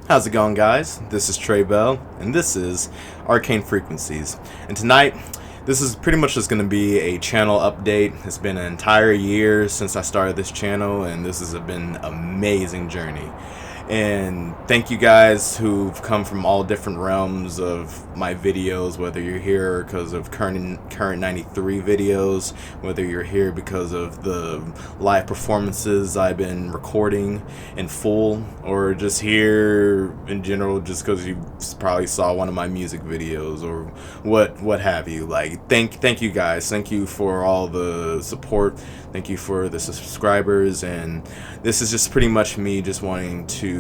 How's it going, guys? This is Trey Bell, and this is Arcane Frequencies. And tonight, this is pretty much just going to be a channel update. It's been an entire year since I started this channel, and this has been an amazing journey. And thank you guys who've come from all different realms of my videos, whether you're here because of current 93 videos, whether you're here because of the live performances I've been recording in full, or just here in general just because you probably saw one of my music videos or what have you. Like, thank you guys. Thank you for all the support. Thank you for the subscribers. And this is just pretty much me just wanting to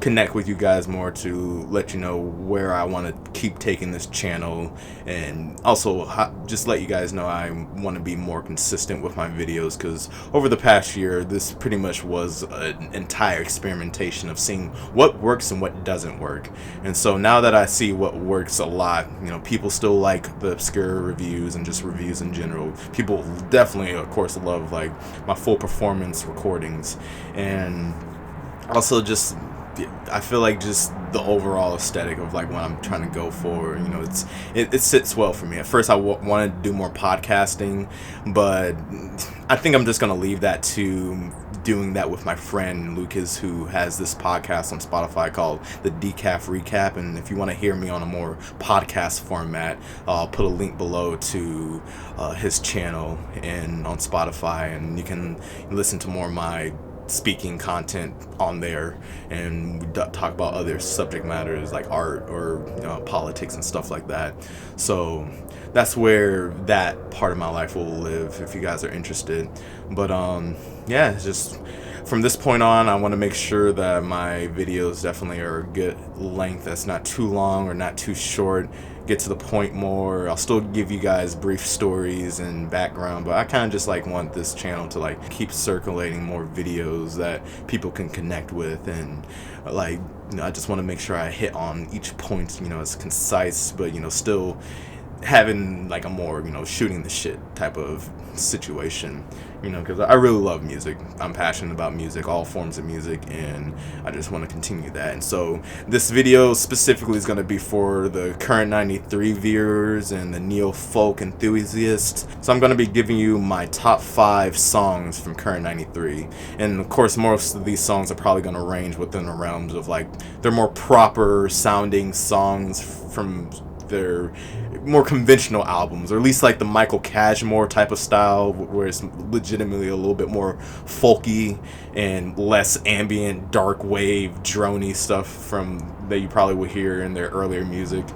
connect with you guys more, to let you know where I want to keep taking this channel, and also just let you guys know I want to be more consistent with my videos, because over the past year this pretty much was an entire experimentation of seeing what works and what doesn't work. And so now that I see what works a lot, people still like the obscure reviews and just reviews in general. People definitely, of course, love like my full performance recordings, and also just I feel like just the overall aesthetic of like what I'm trying to go for, it sits well for me. At first I wanted to do more podcasting, but I think I'm just going to leave that to doing that with my friend Lucas, who has this podcast on Spotify called the Decaf Recap. And if you want to hear me on a more podcast format, I'll put a link below to his channel and on Spotify, and you can listen to more of my speaking content on there, and we talk about other subject matters like art or politics and stuff like that. So that's where that part of my life will live if you guys are interested. But yeah, just from this point on, I want to make sure that my videos definitely are a good length, that's not too long or not too short. Get to the point more. I'll still give you guys brief stories and background, but I kind of just like want this channel to like keep circulating more videos that people can connect with, and I just want to make sure I hit on each point, as concise, but still having like a more shooting the shit type of situation, because I really love music. I'm passionate about music, all forms of music, and I just want to continue that. And so this video specifically is going to be for the current 93 viewers and the neo-folk enthusiasts. So I'm going to be giving you my top 5 songs from current 93, and of course most of these songs are probably going to range within the realms of like they're more proper sounding songs from their more conventional albums, or at least like the Michael Cashmore type of style, where it's legitimately a little bit more folky and less ambient, dark wave, drony stuff from that you probably would hear in their earlier music.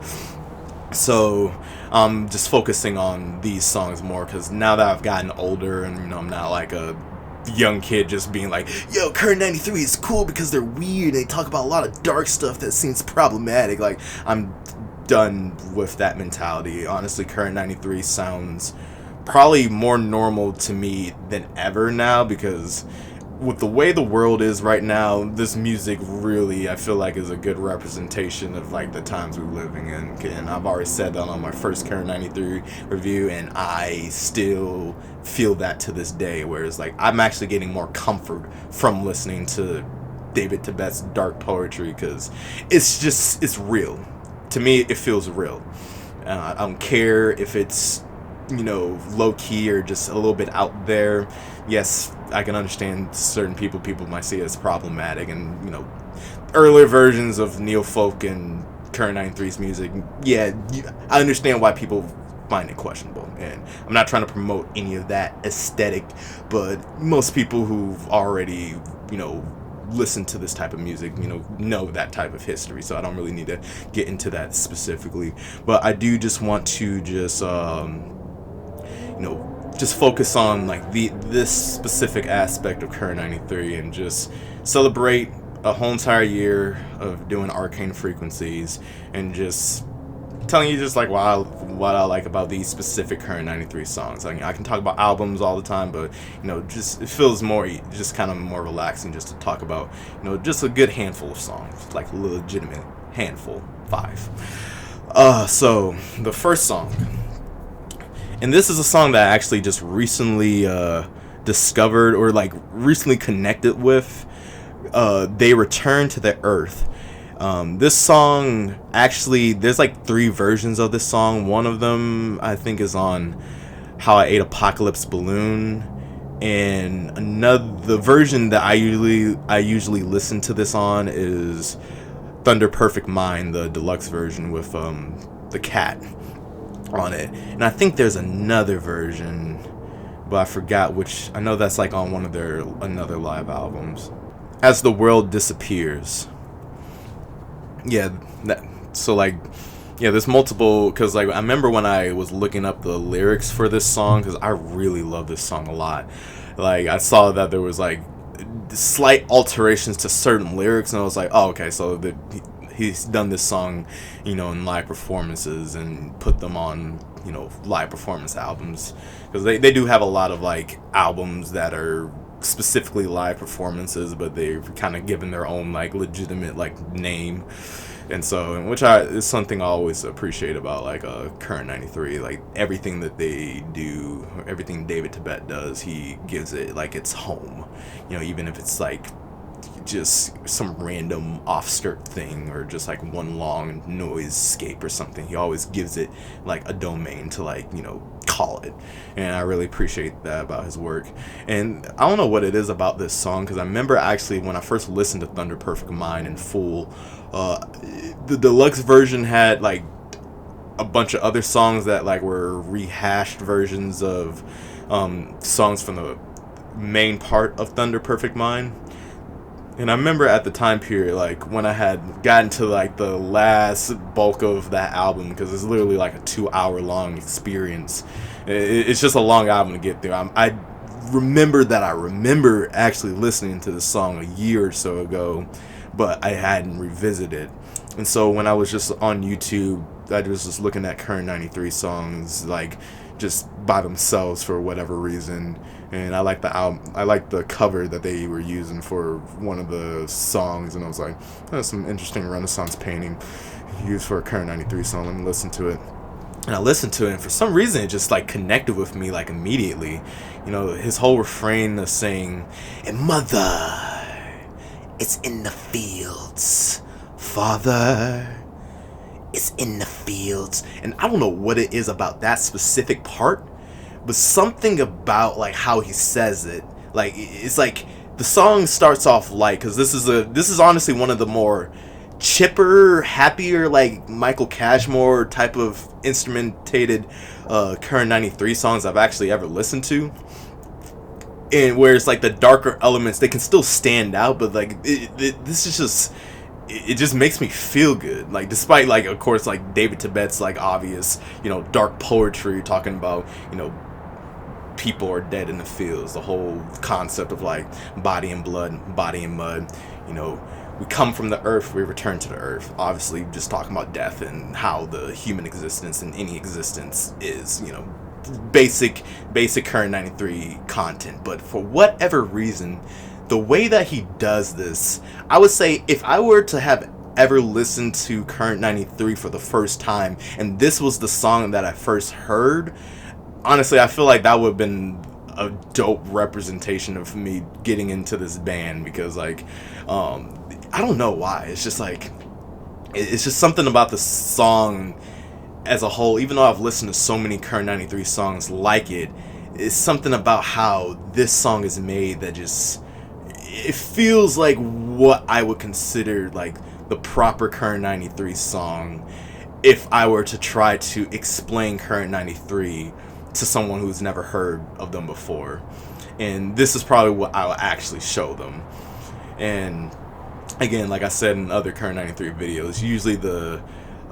So I'm just focusing on these songs more, because now that I've gotten older and I'm not like a young kid just being like, yo, current 93 is cool because they're weird, they talk about a lot of dark stuff that seems problematic. Like, I'm done with that mentality. Honestly, current 93 sounds probably more normal to me than ever now, because with the way the world is right now, this music really, I feel like, is a good representation of like the times we're living in. And I've already said that on my first current 93 review, and I still feel that to this day, whereas like I'm actually getting more comfort from listening to David Tibet's dark poetry, because it's real. To me, it feels real. I don't care if it's, low-key or just a little bit out there. Yes, I can understand certain people might see it as problematic, and, earlier versions of neo-folk and current 93's music, yeah, I understand why people find it questionable. And I'm not trying to promote any of that aesthetic, but most people who've already, listen to this type of music, know that type of history, so I don't really need to get into that specifically. But I do just want to just just focus on like this specific aspect of current 93, and just celebrate a whole entire year of doing Arcane Frequencies, and just telling you just like what I like about these specific current 93 songs. I can talk about albums all the time, but just it feels more just kind of more relaxing just to talk about just a good handful of songs, like a legitimate handful, 5. So the first song, and this is a song that I actually just recently discovered, or like recently connected with. They Return to the Earth This song, actually, there's like 3 versions of this song. One of them I think is on How I Ate Apocalypse Balloon, and the version that I usually listen to this on is Thunder Perfect Mind, the deluxe version with the cat on it. And I think there's another version, but I forgot which. I know that's like on one of their another live albums. As the World Disappears. Yeah, so like, yeah, there's multiple, because like I remember when I was looking up the lyrics for this song, because I really love this song a lot. Like, I saw that there was like slight alterations to certain lyrics, and I was like, oh, okay, so he's done this song, you know, in live performances and put them on, you know, live performance albums, because they do have a lot of like albums that are specifically live performances, but they've kind of given their own like legitimate like name. And so, which is something I always appreciate about like Current 93. Like everything that they do, everything David Tibet does, he gives it like its home. You know, even if it's like just some random off-skirt thing or just like one long noisescape or something, he always gives it like a domain to like, you know, call it. And I really appreciate that about his work. And I don't know what it is about this song, because I remember actually when I first listened to Thunder Perfect Mind in full, the deluxe version had like a bunch of other songs that like were rehashed versions of songs from the main part of Thunder Perfect Mind. And I remember at the time period, like when I had gotten to like the last bulk of that album, because it's literally like a 2-hour long experience. It's just a long album to get through. I remember actually listening to this song a year or so ago, but I hadn't revisited. And so when I was just on YouTube, I was just looking at Current 93 songs like just by themselves for whatever reason. And I like the album. I like the cover that they were using for one of the songs, and I was like, that's some interesting Renaissance painting used for a Current 93 song. Let me listen to it. And I listened to it, and for some reason it just like connected with me like immediately. You know, his whole refrain of saying, "And mother, it's in the fields. Father, it's in the fields." And I don't know what it is about that specific part, but something about like how he says it, like it's like the song starts off light, because this is honestly one of the more chipper, happier, like Michael Cashmore type of instrumentated Current 93 songs I've actually ever listened to. And where it's like the darker elements, they can still stand out, but like this is just, it just makes me feel good. Like despite like of course like David Tibet's like obvious, you know, dark poetry talking about, you know, people are dead in the fields, the whole concept of like body and blood, body and mud, you know, we come from the earth, we return to the earth. Obviously just talking about death and how the human existence and any existence is, you know, basic Current 93 content. But for whatever reason, the way that he does this, I would say if I were to have ever listened to Current 93 for the first time and this was the song that I first heard, honestly, I feel like that would have been a dope representation of me getting into this band, because like I don't know why, it's just like it's just something about the song as a whole. Even though I've listened to so many Current 93 songs like it's something about how this song is made that just, it feels like what I would consider like the proper Current 93 song if I were to try to explain Current 93 to someone who's never heard of them before. And this is probably what I'll actually show them. And again, like I said in other Current 93 videos, usually the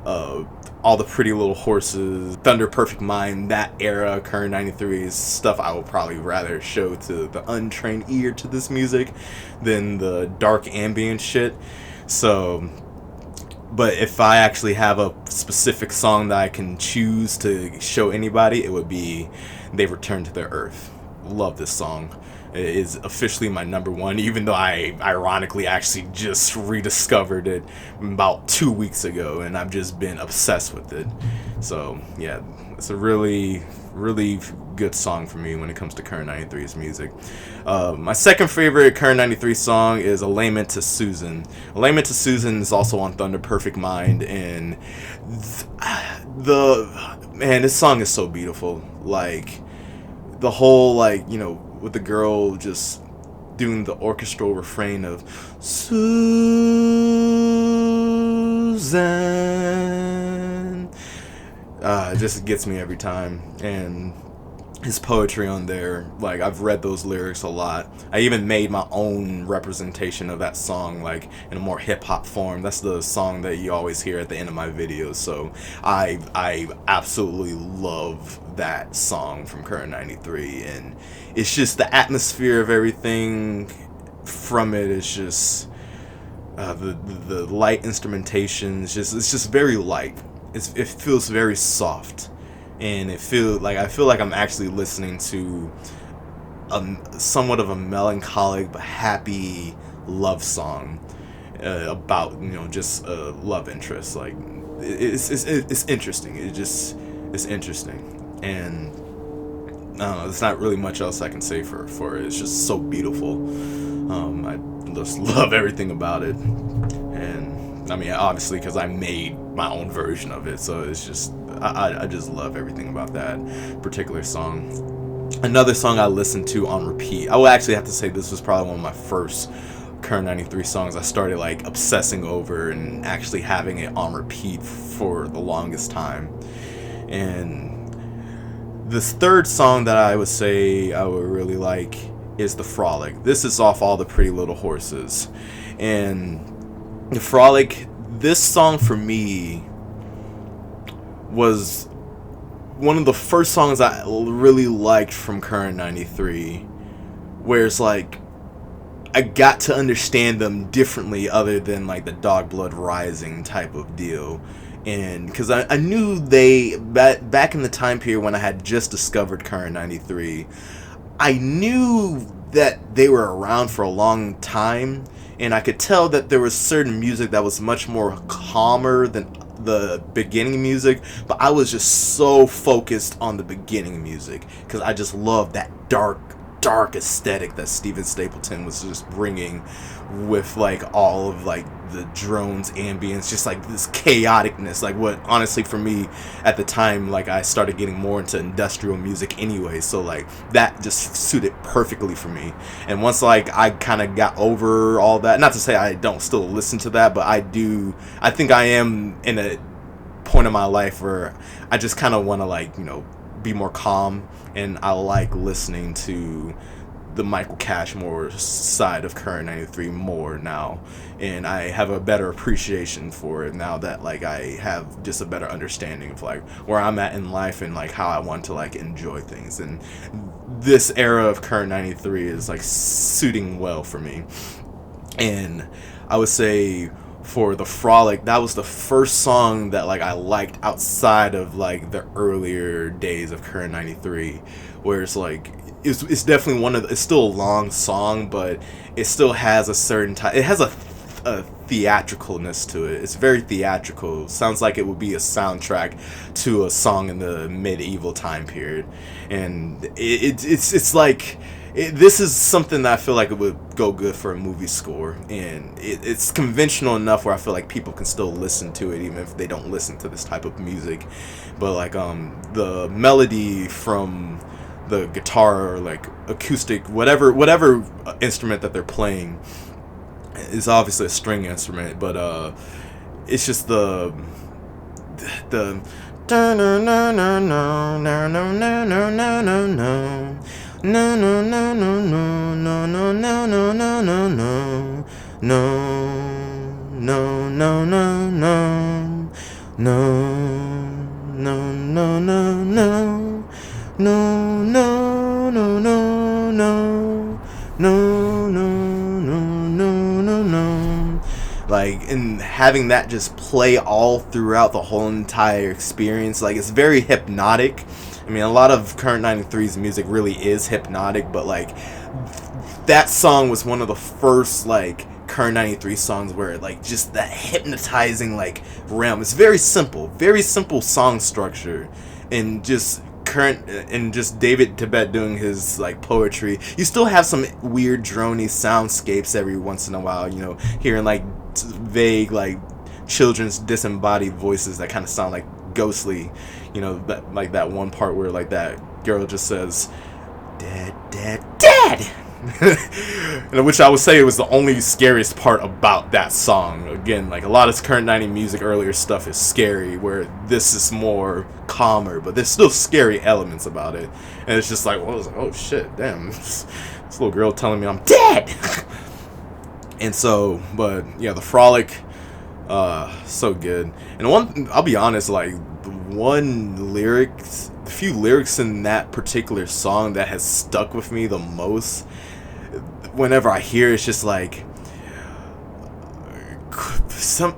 all the Pretty Little Horses, Thunder Perfect Mind, that era Current 93 is stuff I will probably rather show to the untrained ear to this music than the dark ambient shit. So, but if I actually have a specific song that I can choose to show anybody, it would be They Return to Their Earth. Love this song. It is officially my number one, even though I ironically actually just rediscovered it about 2 weeks ago, and I've just been obsessed with it. So yeah, it's a really really good song for me when it comes to Current 93's music. My second favorite Current 93 song is A Lament to Susan. A Lament to Susan is also on Thunder Perfect Mind, and this song is so beautiful. Like, the whole, like, you know, with the girl just doing the orchestral refrain of Susan, it just gets me every time. And his poetry on there, like, I've read those lyrics a lot. I even made my own representation of that song, like, in a more hip-hop form. That's the song that you always hear at the end of my videos, so I absolutely love that song from Current 93, and it's just the atmosphere of everything from it is just the light instrumentation is just, it's just very light. It feels very soft, and I feel like I'm actually listening to somewhat of a melancholic but happy love song about, you know, just a love interest. Like, it's interesting. It's interesting, and I don't know, there's not really much else I can say for it. It's just so beautiful. I just love everything about it, and I mean, obviously, because I made my own version of it, so it's just I just love everything about that particular song. Another song I listened to on repeat, I would actually have to say this was probably one of my first Current 93 songs I started, like, obsessing over and actually having it on repeat for the longest time. And this third song that I would say I would really like is The Frolic. This is off All the Pretty Little Horses. And The Frolic, this song for me was one of the first songs I really liked from Current 93, where it's like I got to understand them differently other than like the Dog Blood Rising type of deal. And because I knew back in the time period when I had just discovered Current 93, I knew that they were around for a long time, and I could tell that there was certain music that was much more calmer than the beginning music, but I was just so focused on the beginning music because I just loved that dark aesthetic that Steven Stapleton was just bringing with, like, all of, like, the drones, ambience, just like this chaoticness, like what honestly for me at the time, like, I started getting more into industrial music anyway, so like that just suited perfectly for me. And once, like, I kind of got over all that, not to say I don't still listen to that, but I think I am in a point in my life where I just kind of want to, like, you know, be more calm, and I like listening to the Michael Cashmore side of Current 93 more now, and I have a better appreciation for it now that, like, I have just a better understanding of, like, where I'm at in life and, like, how I want to, like, enjoy things. And this era of Current 93 is, like, suiting well for me. And I would say for The Frolic, that was the first song that, like, I liked outside of, like, the earlier days of Current 93, where it's like it's definitely it's still a long song, but it still has a certain type, it has a theatricalness to it. It's very theatrical. Sounds like it would be a soundtrack to a song in the medieval time period, and it's like this is something that I feel like it would go good for a movie score, and it's conventional enough where I feel like people can still listen to it even if they don't listen to this type of music. But like the melody from the guitar or like acoustic, whatever instrument that they're playing is obviously a string instrument, but it's just the like, and having that just play all throughout the whole entire experience, like, it's very hypnotic. I mean, a lot of Current 93's music really is hypnotic, but like that song was one of the first, like, Current 93 songs where, like, just that hypnotizing, like, realm. It's very simple song structure, and just current and just David Tibet doing his like poetry, you still have some weird drony soundscapes every once in a while, you know, hearing like vague like children's disembodied voices that kind of sound like ghostly, you know, that like that one part where like that girl just says dead dead dead. Which I would say was the only scariest part about that song. Again, like a lot of current 90s music, earlier stuff is scary, where this is more calmer, but there's still scary elements about it. And it's just like, well, I was like, oh shit, damn, this little girl telling me I'm dead. And so, but yeah, the frolic, so good. And one, I'll be honest, like the few lyrics in that particular song that has stuck with me the most, whenever I hear, it's just like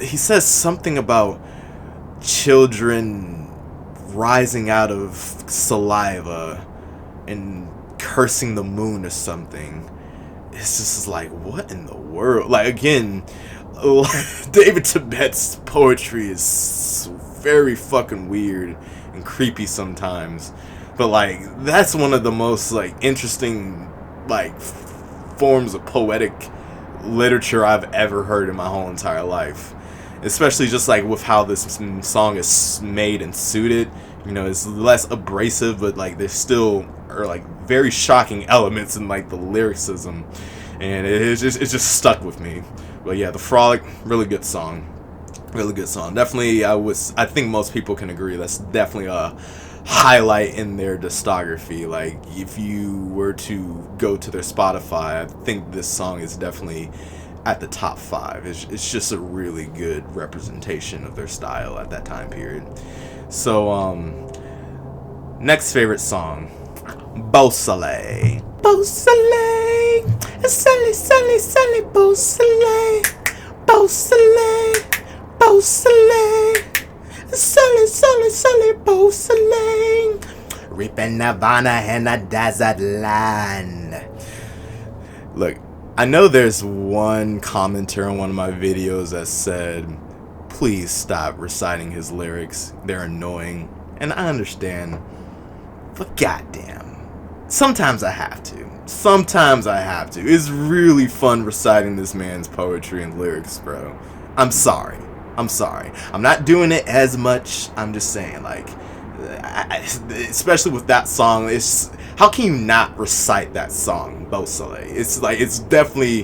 he says something about children rising out of saliva and cursing the moon or something. It's just like, what in the world? Like, again, David Tibet's poetry is very fucking weird and creepy sometimes, but like that's one of the most like interesting like forms of poetic literature I've ever heard in my whole entire life. Especially just like with how this song is made and suited. You know, it's less abrasive, but like there's still are like very shocking elements in like the lyricism, and it just stuck with me. But yeah, the frolic, really good song. Really good song. Definitely, I think most people can agree that's definitely a highlight in their discography. Like if you were to go to their Spotify, I think this song is definitely at the top 5. It's just a really good representation of their style at that time period. So next favorite song, Beau Soleil. Beau Soleil, Soleil, Soleil, Soleil, Beau Soleil, Beau Soleil, Beau Soleil. Soleil, soleil, soleil, Beau Soleil. Reaping Nirvana in a desert land. Look, I know there's one commenter on one of my videos that said, please stop reciting his lyrics. They're annoying. And I understand. But goddamn. Sometimes I have to. Sometimes I have to. It's really fun reciting this man's poetry and lyrics, bro. I'm sorry. I'm sorry. I'm not doing it as much. I'm just saying, like, especially with that song, it's how can you not recite that song, Beau Soleil? It's like it's definitely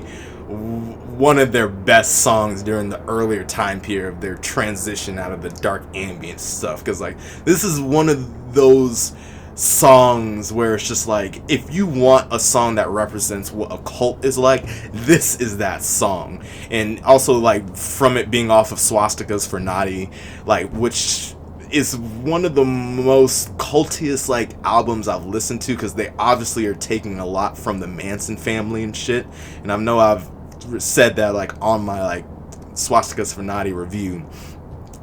one of their best songs during the earlier time period of their transition out of the dark ambient stuff. Because like this is one of those songs where it's just like, if you want a song that represents what a cult is like, this is that song. And also like from it being off of Swastikas for Naughty, like, which is one of the most cultiest like albums I've listened to, because they obviously are taking a lot from the Manson family and shit. And I know I've said that like on my like Swastikas for Naughty review,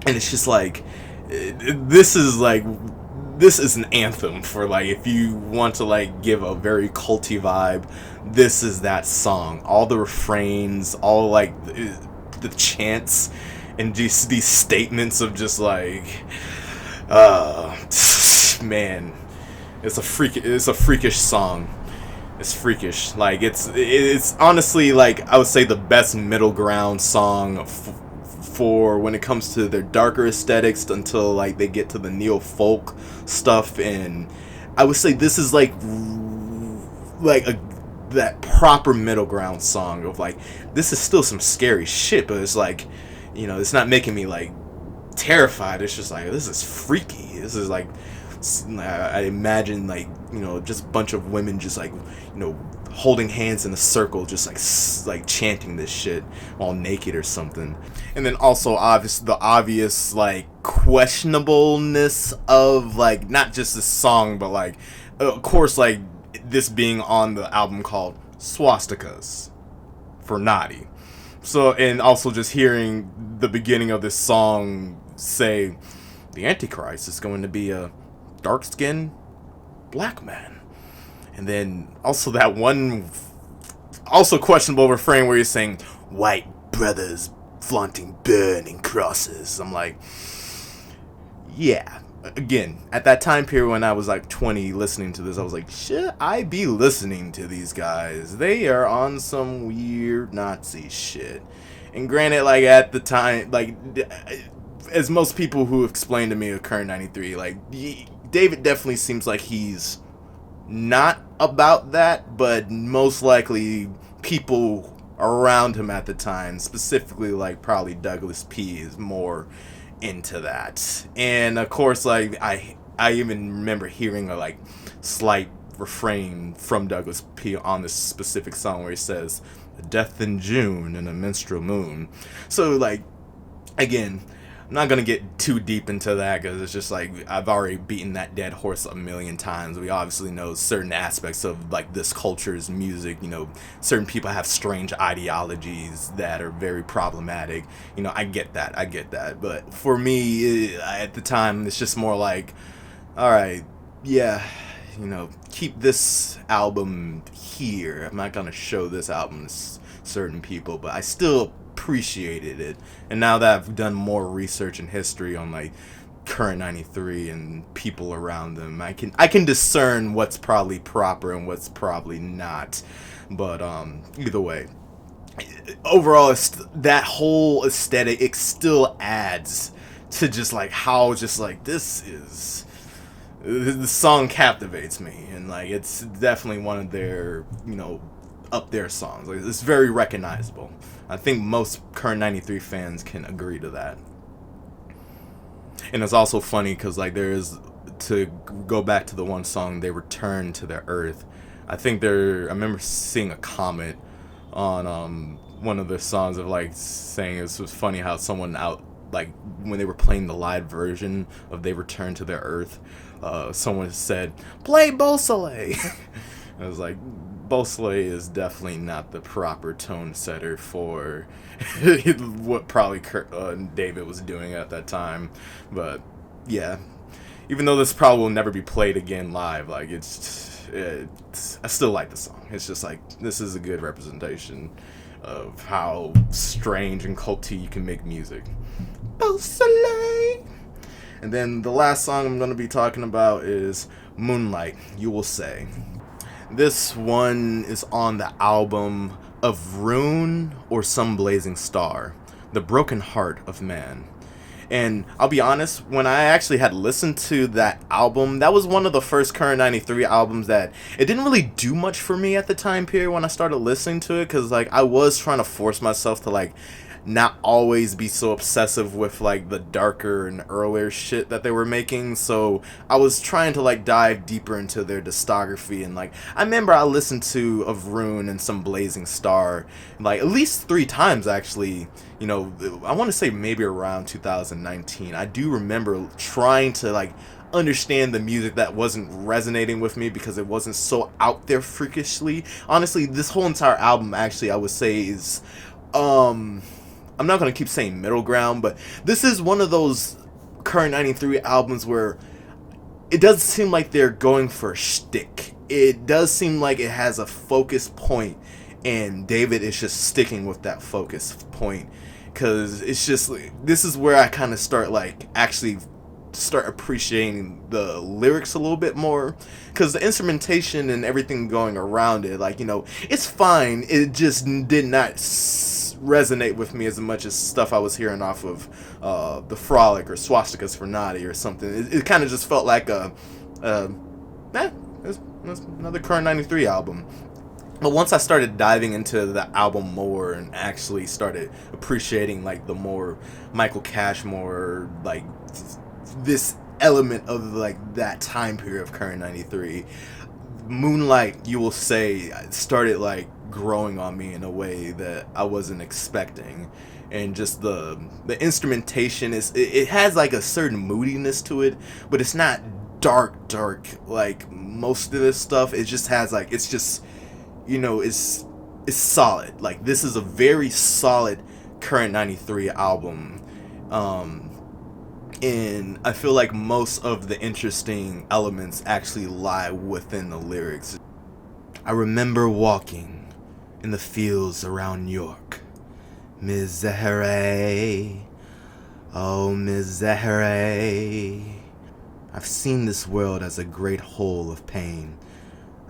and it's just like this is an anthem for like, if you want to like give a very culty vibe, this is that song. All the refrains, all like the chants, and just these statements of just like, man, it's a freakish song. It's freakish. Like it's honestly like I would say the best middle ground song for when it comes to their darker aesthetics until like they get to the neo folk stuff. And I would say this is like that proper middle ground song of like, this is still some scary shit, but it's like, you know, it's not making me like terrified. It's just like, this is freaky. This is like, I imagine like, you know, just a bunch of women just like, you know, holding hands in a circle, just like chanting this shit all naked or something. And then also the obvious like questionableness of like not just this song, but like of course like this being on the album called Swastikas for Naughty. So, and also just hearing the beginning of this song say the Antichrist is going to be a dark-skinned black man. And then also that one also questionable refrain where you're saying white brothers flaunting burning crosses. I'm like, yeah, again, at that time period when I was like 20 listening to this, I was like, should I be listening to these guys? They are on some weird Nazi shit. And granted, like at the time, like as most people who explained to me of Current 93, like David definitely seems like he's not about that, but most likely people around him at the time, specifically like probably Douglas P, is more into that. And of course, like I even remember hearing a like slight refrain from Douglas P on this specific song where he says death in June and a minstrel moon. So like again, I'm not gonna get too deep into that because it's just like I've already beaten that dead horse a million times. We obviously know certain aspects of like this culture's music. You know, certain people have strange ideologies that are very problematic. You know, I get that. But for me, at the time, it's just more like, all right, yeah, you know, keep this album here. I'm not gonna show this album to certain people, but I still appreciated it. And now that I've done more research and history on like Current 93 and people around them, I can discern what's probably proper and what's probably not. But either way, overall, that whole aesthetic, it still adds to just like how just like the song captivates me, and like it's definitely one of their, you know, up their songs. Like, it's very recognizable. I think most Current 93 fans can agree to that. And it's also funny because like there's, to go back to the one song, they return to their earth. I remember seeing a comment on one of the songs of like saying it was funny how someone out, like when they were playing the live version of They Return to Their Earth, someone said, play Beau Soleil. I was like, Beau Soleil is definitely not the proper tone setter for what probably David was doing at that time. But yeah, even though this probably will never be played again live, like I still like the song. It's just like, this is a good representation of how strange and culty you can make music. Beau Soleil. And then the last song I'm going to be talking about is Moonlight, You Will Say. This one is on the album Of Rune or Some Blazing Star, The Broken Heart of Man. And I'll be honest, when I actually had listened to that album, that was one of the first Current 93 albums that it didn't really do much for me at the time period when I started listening to it, because like I was trying to force myself to like not always be so obsessive with like the darker and earlier shit that they were making. So I was trying to like dive deeper into their discography, and like I remember I listened to Of Rune and Some Blazing Star like at least 3 times actually. You know, I want to say maybe around 2019. I do remember trying to like understand the music that wasn't resonating with me because it wasn't so out there freakishly. Honestly, this whole entire album actually I would say is I'm not going to keep saying middle ground, but this is one of those Current 93 albums where it does seem like they're going for a shtick. It does seem like it has a focus point, and David is just sticking with that focus point, because it's just, this is where I kind of start appreciating the lyrics a little bit more, because the instrumentation and everything going around it, like, you know, it's fine. It just did not resonate with me as much as stuff I was hearing off of The Frolic or Swastikas for Naughty or something. It kind of just felt like it's another Current 93 album. But once I started diving into the album more and actually started appreciating like the more Michael Cashmore, like this element of like that time period of Current 93, Moonlight, You Will Say, started like growing on me in a way that I wasn't expecting. And just the instrumentation it has like a certain moodiness to it, but it's not dark like most of this stuff. It just has like, it's just, you know, it's solid. Like, this is a very solid Current 93 album. And I feel like most of the interesting elements actually lie within the lyrics. I remember walking in the fields around New York. Misery, oh misery. I've seen this world as a great hole of pain.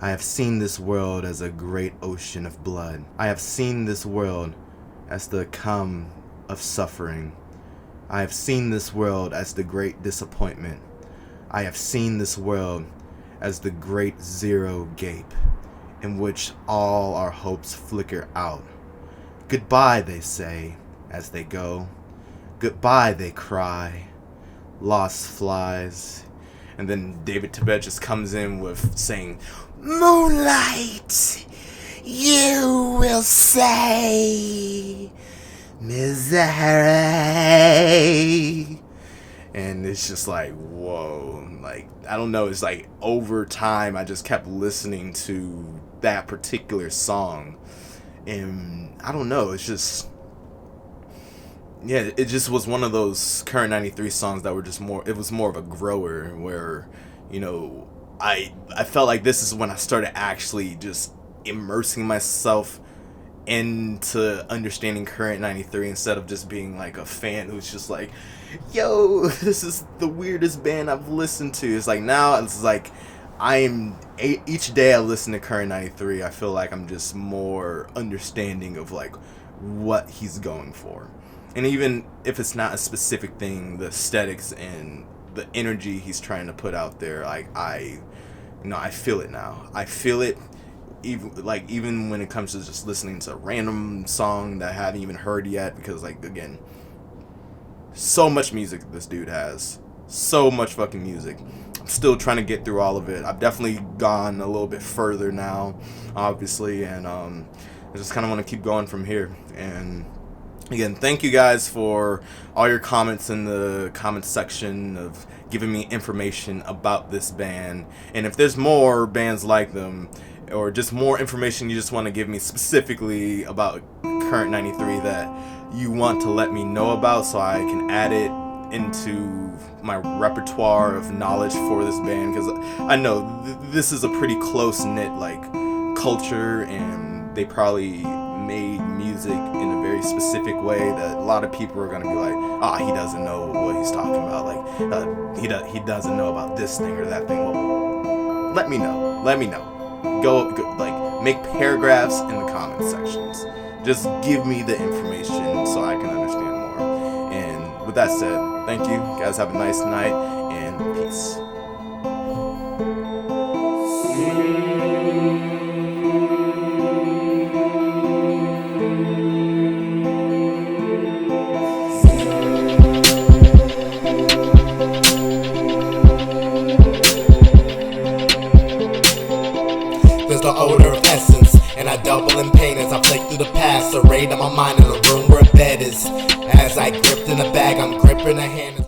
I have seen this world as a great ocean of blood. I have seen this world as the calm of suffering. I have seen this world as the great disappointment. I have seen this world as the great zero gape, in which all our hopes flicker out. Goodbye, they say, as they go. Goodbye, they cry. Lost flies. And then David Tibet just comes in with saying, "Moonlight, you will say, misery." And it's just like, whoa. Like, I don't know, it's like over time I just kept listening to that particular song. And I don't know, it's just, yeah, it just was one of those Current 93 songs that were just more, it was more of a grower where, you know, I felt like this is when I started actually just immersing myself into understanding Current 93 instead of just being like a fan who's just like, yo, this is the weirdest band I've listened to. It's like now it's like each day I listen to Current 93, I feel like I'm just more understanding of like what he's going for. And even if it's not a specific thing, the aesthetics and the energy he's trying to put out there, like I feel it now. I feel it even when it comes to just listening to a random song that I haven't even heard yet, because like again, so much music this dude has. So much fucking music. I'm still trying to get through all of it. I've definitely gone a little bit further now, obviously, and I just kind of want to keep going from here. And again, thank you guys for all your comments in the comment section of giving me information about this band. And if there's more bands like them, or just more information you just want to give me specifically about Current 93 that you want to let me know about so I can add it into my repertoire of knowledge for this band, because I know this is a pretty close-knit like culture, and they probably made music in a very specific way that a lot of people are going to be like, he doesn't know what he's talking about, like he doesn't know about this thing or that thing. Well, let me know. Go like make paragraphs in the comment sections. Just give me the information so I can understand more. And with that said, thank you guys, have a nice night and peace. There's the odor of essence, and I double in pain as I play through the past, arrayed on my mind in the room where a bed is. As I gripped in a bag, I'm gripping a hand.